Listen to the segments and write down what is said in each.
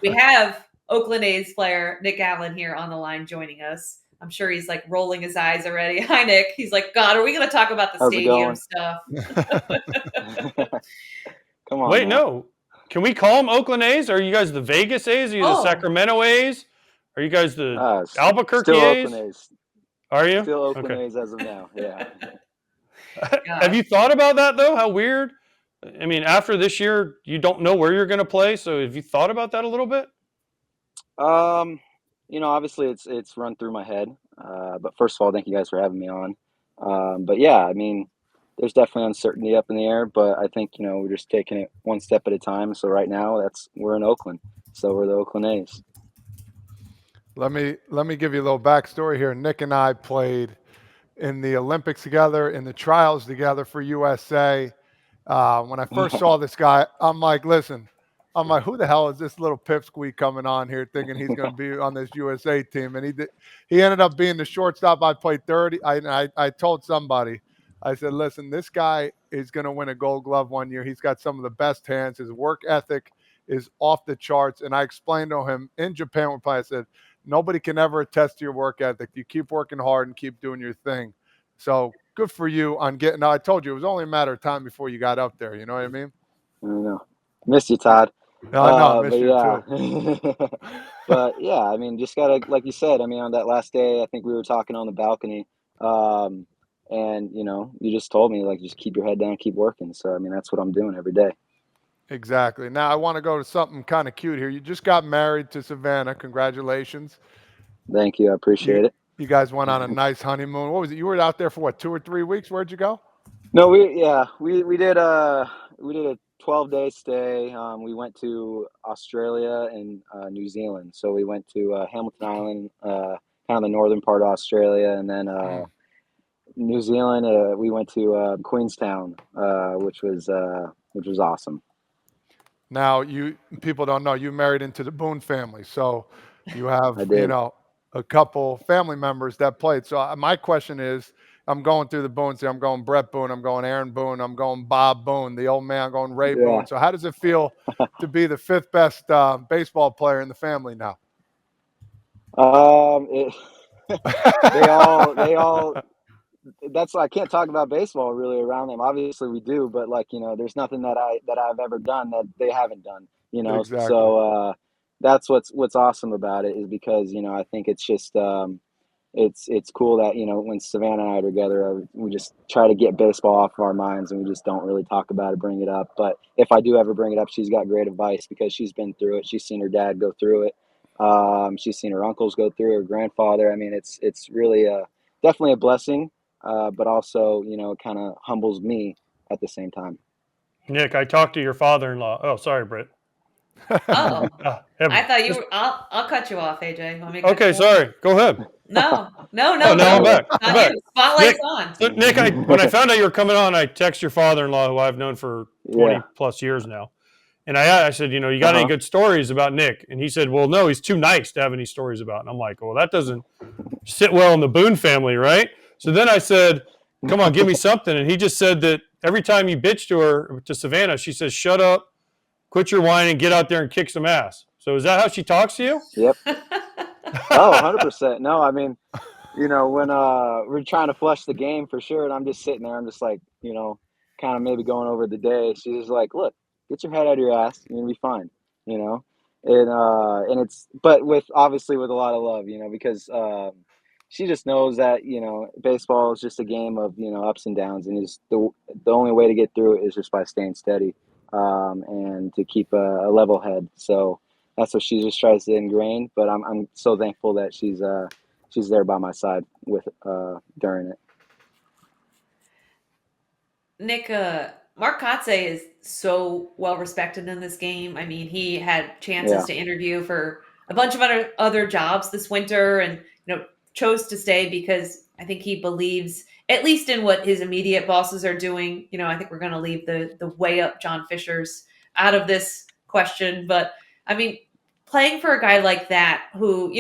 We have Oakland A's player Nick Allen here on the line joining us. I'm sure he's like rolling his eyes already. Hi, Nick. He's like, God, are we going to talk about the How's it stadium going? stuff? Come on Wait, now. no. Can we call them Oakland A's? Are you guys the Vegas A's? Are you the Oh, Sacramento A's? Are you guys the Albuquerque Still Oakland A's? A's. Are you? Still Oakland Okay. A's as of now. Yeah. Have gosh. you thought about that though? How weird. I mean, after this year, you don't know where you're going to play. So have you thought about that a little bit? Um, Obviously it's run through my head. But first of all, thank you guys for having me on. But yeah, I mean, there's definitely uncertainty up in the air, but I think, we're just taking it one step at a time. So right now we're in Oakland. So we're the Oakland A's. Let me give you a little backstory here. Nick and I played in the Olympics together, in the trials together for USA. When I first saw this guy, I'm like, listen, I'm like, who the hell is this little pipsqueak coming on here thinking he's going to be on this USA team? And he ended up being the shortstop. I played 30. I told somebody, I said, listen, this guy is going to win a Gold Glove one year. He's got some of the best hands. His work ethic is off the charts. And I explained to him in Japan, when I said, nobody can ever attest to your work ethic. You keep working hard and keep doing your thing. So good for you on getting. Now, I told you it was only a matter of time before you got up there. You know what I mean? I know. Miss you, Todd. No, I miss But you yeah. too. But yeah, I mean, just gotta, like you said, I mean, on that last day, I think we were talking on the balcony. And you just told me, like, just keep your head down, keep working. So I mean, that's what I'm doing every day. Exactly. Now I want to go to something kind of cute here. You just got married to Savannah. Congratulations. Thank you. I You appreciate it. you guys went on a nice honeymoon. What was it? You were out there for what, 2 or 3 weeks? Where'd you go? No, we did a 12-day stay. We went to Australia and New Zealand. So we went to Hamilton Island, kind of the northern part of Australia, and then Mm. New Zealand. We went to Queenstown, which was awesome. Now you people don't know you married into the Boone family, so you have I did. a couple family members that played. So my question is, I'm going through the Boones here. I'm going Brett Boone. I'm going Aaron Boone. I'm going Bob Boone, the old man. I'm going Ray Yeah. Boone. So how does it feel to be the fifth best baseball player in the family now? It, they all that's I can't talk about baseball really around them. Obviously we do, but like, there's nothing that I've ever done that they haven't done. Exactly. So that's what's awesome about it is because, I think it's just it's cool that, when Savannah and I are together, we just try to get baseball off of our minds and we just don't really talk about it, bring it up. But if I do ever bring it up, she's got great advice because she's been through it. She's seen her dad go through it. She's seen her uncles go through it, her grandfather. I mean, it's really definitely a blessing, but also, it kind of humbles me at the same time. Nick, I talked to your father-in-law. Oh, sorry, Britt. Oh, I Evan. thought you were. I'll cut you off, AJ. Want me to cut Okay, you off? sorry. Go ahead. No, no, Oh, no, now I'm no. Sure. back. It's I'm on back. you. Spotlight's Nick, on. so Nick, when I found out you were coming on, I text your father-in-law, who I've known for 20 Yeah. plus years now, and I said, you got any Uh-huh. good stories about Nick? And he said, well, no, he's too nice to have any stories about. And I'm like, well, that doesn't sit well in the Boone family, right? So then I said, come on, give me something. And he just said that every time you bitch to Savannah, she says, shut up, quit your whining, get out there and kick some ass. So is that how she talks to you? Yep. Oh, 100%. No, I mean, when we're trying to flush the game for sure, and I'm just sitting there, I'm just like, kind of maybe going over the day. She's just like, look, get your head out of your ass, you're gonna be fine, you know. And it's but with obviously with a lot of love, because she just knows that baseball is just a game of ups and downs, and is the only way to get through it is just by staying steady, and to keep a level head. So that's what she just tries to ingrain. But I'm so thankful that she's there by my side with during it. Nick, Mark Kotze is so well respected in this game. I mean, he had chances Yeah. to interview for a bunch of other jobs this winter, and chose to stay because I think he believes, at least in what his immediate bosses are doing. I think we're going to leave the way up John Fisher's out of this question, but I mean, playing for a guy like that, who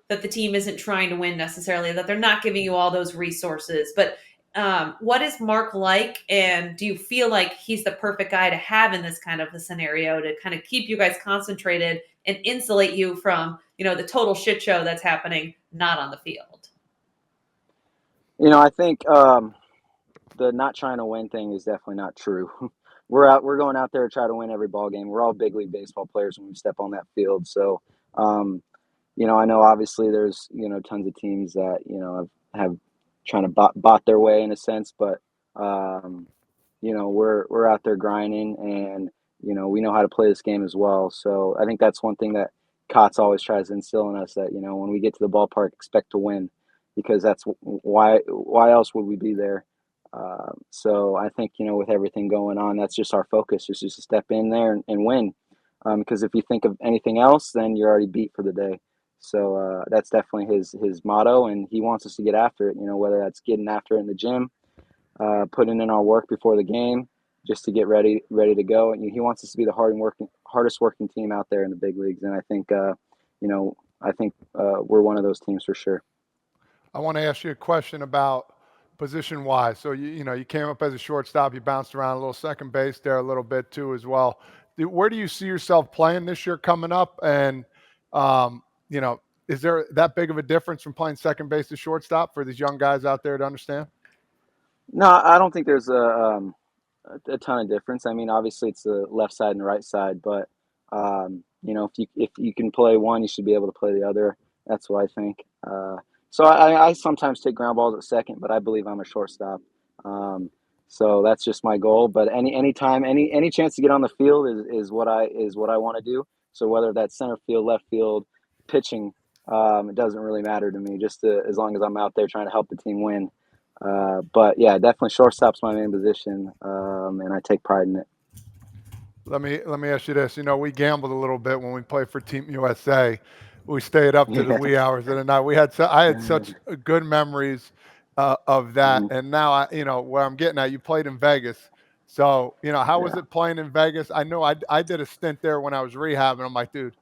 that the team isn't trying to win necessarily, that they're not giving you all those resources, but What is Mark like, and do you feel like he's the perfect guy to have in this kind of a scenario to kind of keep you guys concentrated and insulate you from, the total shit show that's happening not on the field? I think the not trying to win thing is definitely not true. We're going out there to try to win every ball game. We're all big league baseball players when we step on that field. So, I know obviously there's tons of teams that have trying to bot their way in a sense, but we're out there grinding, and we know how to play this game as well. So I think that's one thing that Cots always tries to instill in us, that when we get to the ballpark, expect to win, because that's why else would we be there? So I think with everything going on, that's just our focus, is just to step in there and win. Because if you think of anything else, then you're already beat for the day. So that's definitely his motto, and he wants us to get after it. Whether that's getting after it in the gym, putting in our work before the game, just to get ready to go. And he wants us to be the hardest working team out there in the big leagues. And I think we're one of those teams for sure. I want to ask you a question about position wise. So you came up as a shortstop, you bounced around a little second base there a little bit too as well. Where do you see yourself playing this year coming up? And is there that big of a difference from playing second base to shortstop for these young guys out there to understand? No, I don't think there's a ton of difference. I mean, obviously it's the left side and the right side, but if you can play one, you should be able to play the other. That's what I think. So I sometimes take ground balls at second, but I believe I'm a shortstop. So that's just my goal. But any time, any chance to get on the field is what I want to do. So whether that's center field, left field, pitching, it doesn't really matter to me. Just as long as I'm out there trying to help the team win. But yeah, definitely shortstop's my main position, and I take pride in it. Let me ask you this. We gambled a little bit when we played for Team USA. We stayed up to the wee hours of the night. I had such good memories of that. Mhm. And now where I'm getting at, you played in Vegas. So, how was Yeah. it playing in Vegas? I know I did a stint there when I was rehabbing. I'm like, dude,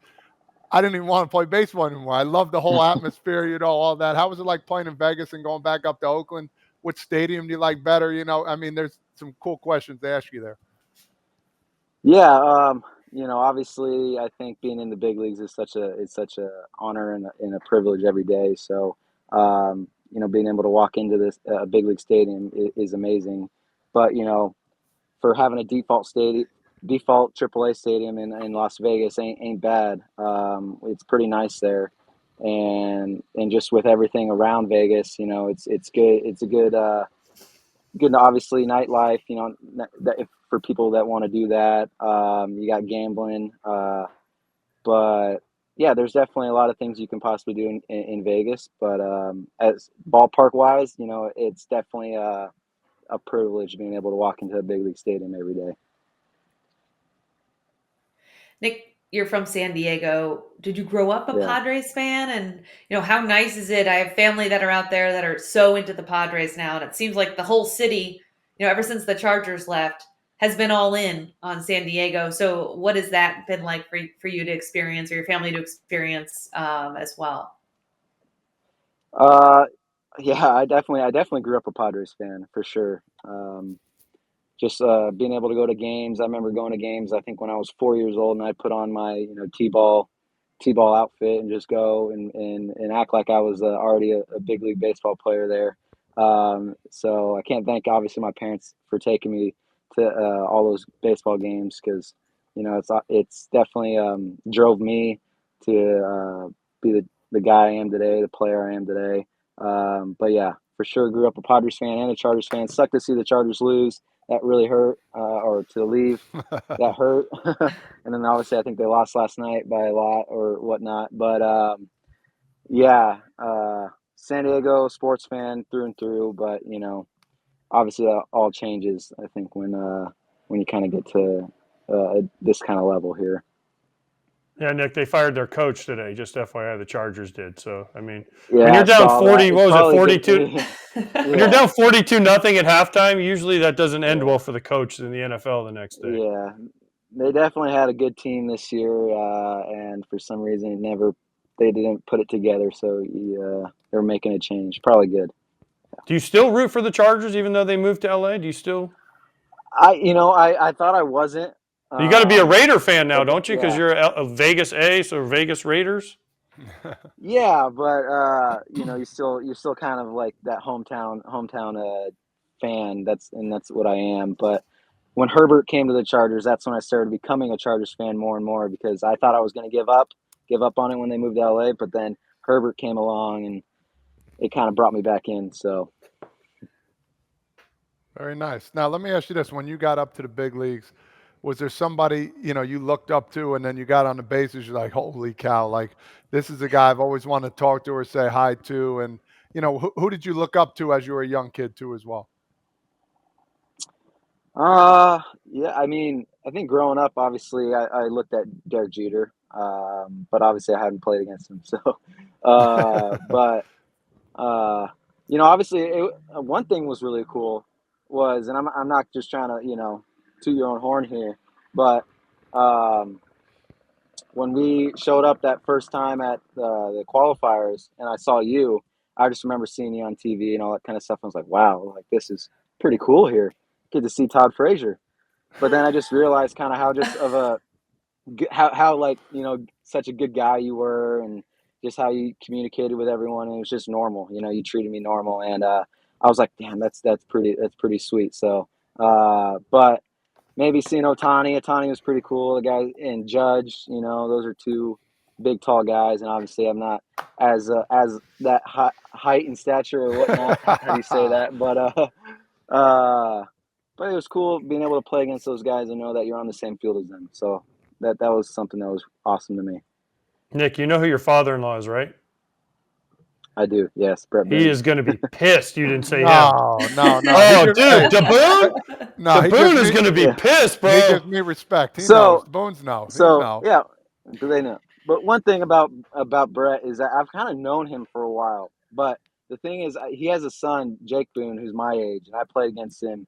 I didn't even want to play baseball anymore. I love the whole atmosphere, all that. How was it like playing in Vegas and going back up to Oakland? Which stadium do you like better? I mean, there's some cool questions to ask you there. Yeah, obviously, I think being in the big leagues is such a honor and a privilege every day. So, being able to walk into this big league stadium is amazing. But for having a default AAA stadium in Las Vegas ain't bad. It's pretty nice there, and just with everything around Vegas, it's good. It's a good, obviously, nightlife. For people that want to do that, you got gambling, but yeah, there's definitely a lot of things you can possibly do in Vegas. But as ballpark wise, it's definitely a privilege being able to walk into a big league stadium every day. Nick, you're from San Diego. Did you grow up a Yeah. Padres fan? And, how nice is it? I have family that are out there that are so into the Padres now. And it seems like the whole city, ever since the Chargers left, has been all in on San Diego. So what has that been like for you to experience, or your family to experience as well? Yeah, I definitely grew up a Padres fan for sure. Just being able to go to games. I remember going to games, I think when I was 4 years old, and I put on my T-ball outfit and just go and act like I was already a big league baseball player there. So I can't thank obviously my parents for taking me to all those baseball games, because it's definitely drove me to be the guy I am today, the player I am today. But yeah, for sure, grew up a Padres fan and a Chargers fan. Sucked to see the Chargers lose. That really hurt, or to leave, that hurt. And then obviously I think they lost last night by a lot or whatnot. But yeah, San Diego sports fan through and through. But obviously that all changes, I think, when you kind of get to this kind of level here. Yeah, Nick, they fired their coach today. Just FYI, the Chargers did. So, I mean, Yeah, when you're down I saw 40, that. what was it, Probably 42? good. When you're Yeah. down 42-0 at halftime, usually that doesn't end Yeah. well for the coach in the NFL the next day. Yeah, they definitely had a good team this year, and for some reason they didn't put it together. So they're making a change. Probably good. Do you still root for the Chargers even though they moved to LA? Do you still? I thought I wasn't. You got to be a Raider fan now, But don't you? Because yeah, you're a Vegas A, so Vegas Raiders. yeah, but you're still kind of like that hometown fan. That's what I am. But when Herbert came to the Chargers, that's when I started becoming a Chargers fan more and more because I thought I was going to give up on it when they moved to LA. But then Herbert came along and it kind of brought me back in. So Very nice. Now, let me ask you this. When you got up to the big leagues, was there somebody, you looked up to and then you got on the bases, you're like, holy cow, like this is the guy I've always wanted to talk to or say hi to. And, who did you look up to as you were a young kid too as well? yeah, I mean, I think growing up, obviously, I looked at Derek Jeter, but obviously I hadn't played against him. So, but obviously, one thing was really cool was, and I'm not just trying to, toot your own horn here, but um, when we showed up that first time at the qualifiers, and I saw you, I just remember seeing you on TV and all that kind of stuff. I was like, wow, like this is pretty cool here. Get to see Todd Frazier. But then I just realized kind of how just of a how like such a good guy you were, and just how you communicated with everyone. And it was just normal. You treated me normal, and I was like, damn, that's pretty sweet. So, but maybe seeing Otani was pretty cool. The guy and Judge, those are two big tall guys, and obviously I'm not as that height and stature or whatnot. How do you say that? Uh, but it was cool being able to play against those guys and know that you're on the same field as them. So that was something that was awesome to me. Nick, you know who your father-in-law is, right? I do, yes, Brett He Boones. is going to be pissed you didn't say him. No. Oh, dude, DeBoone? No, DeBoone is going to be pissed, bro. He gives me respect. He So- knows. Boones know. He So know. yeah, do they know? But one thing about Brett is that I've kind of known him for a while. But the thing is, he has a son, Jake Boone, who's my age, and I played against him.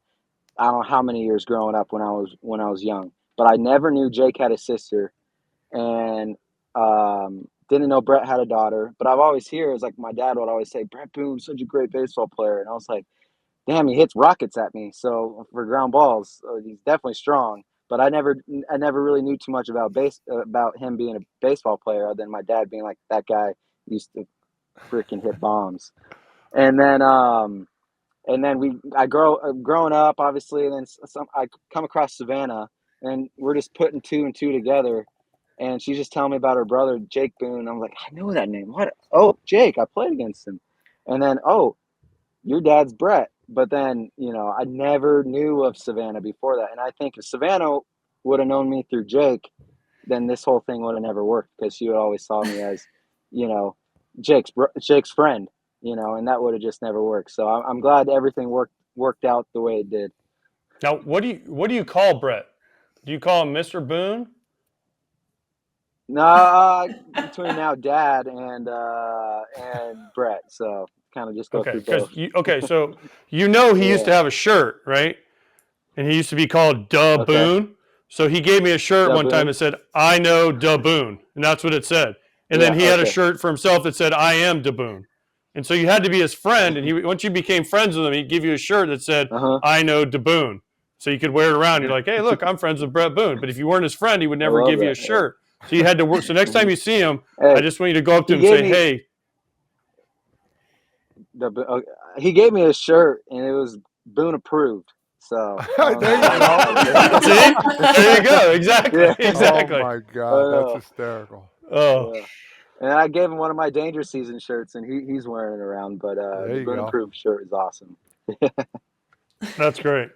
I don't know how many years growing up when I was young. But I never knew Jake had a sister, and didn't know Brett had a daughter. But I've always heard, it's like my dad would always say, Brett Boone's such a great baseball player, and I was like, damn, he hits rockets at me. So for ground balls, he's definitely strong. But I never really knew too much about him being a baseball player, other than my dad being like, that guy used to freaking hit bombs. And then growing up, obviously, and then I come across Savannah, and we're just putting two and two together. And she's just telling me about her brother, Jake Boone. I'm like, I know that name. What? Oh, Jake, I played against him. And then, oh, your dad's Brett. But then, I never knew of Savannah before that. And I think if Savannah would have known me through Jake, then this whole thing would have never worked, because she would always saw me as, Jake's friend, and that would have just never worked. So I'm glad everything worked out the way it did. Now, what do you call Brett? Do you call him Mr. Boone? No, between now Dad and Brett, so kind of just go Okay, through both. So he used to Yeah. have a shirt, right? And he used to be called Duh Okay. Boone. So he gave me a shirt Duh one time Boone? that said, I know Duh Boone. And that's what it said. And then Yeah, he had a okay. shirt for himself that said, I am Duh Boone. And so you had to be his friend. And once you became friends with him, he'd give you a shirt that said, Uh-huh. I know Duh Boone. So you could wear it around. You're like, hey, look, I'm friends with Brett Boone. But if you weren't his friend, he would never love give you a that, yeah. shirt. So you had to work. So next time you see him, Hey, I just want you to go up to he him and say, gave me- hey. He gave me a shirt, and it was Boone approved. So There you go. See? There you go. Exactly. Yeah. Exactly. Oh my God, that's hysterical. Oh. Yeah. And I gave him one of my Danger Season shirts, and he's wearing it around. But There the you Boone go. approved shirt is awesome. That's great.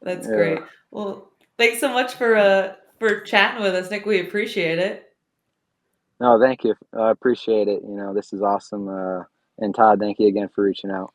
That's Yeah. great. Well, thanks so much for chatting with us, Nick. We appreciate it. No, thank you. I appreciate it. This is awesome. And Todd, thank you again for reaching out.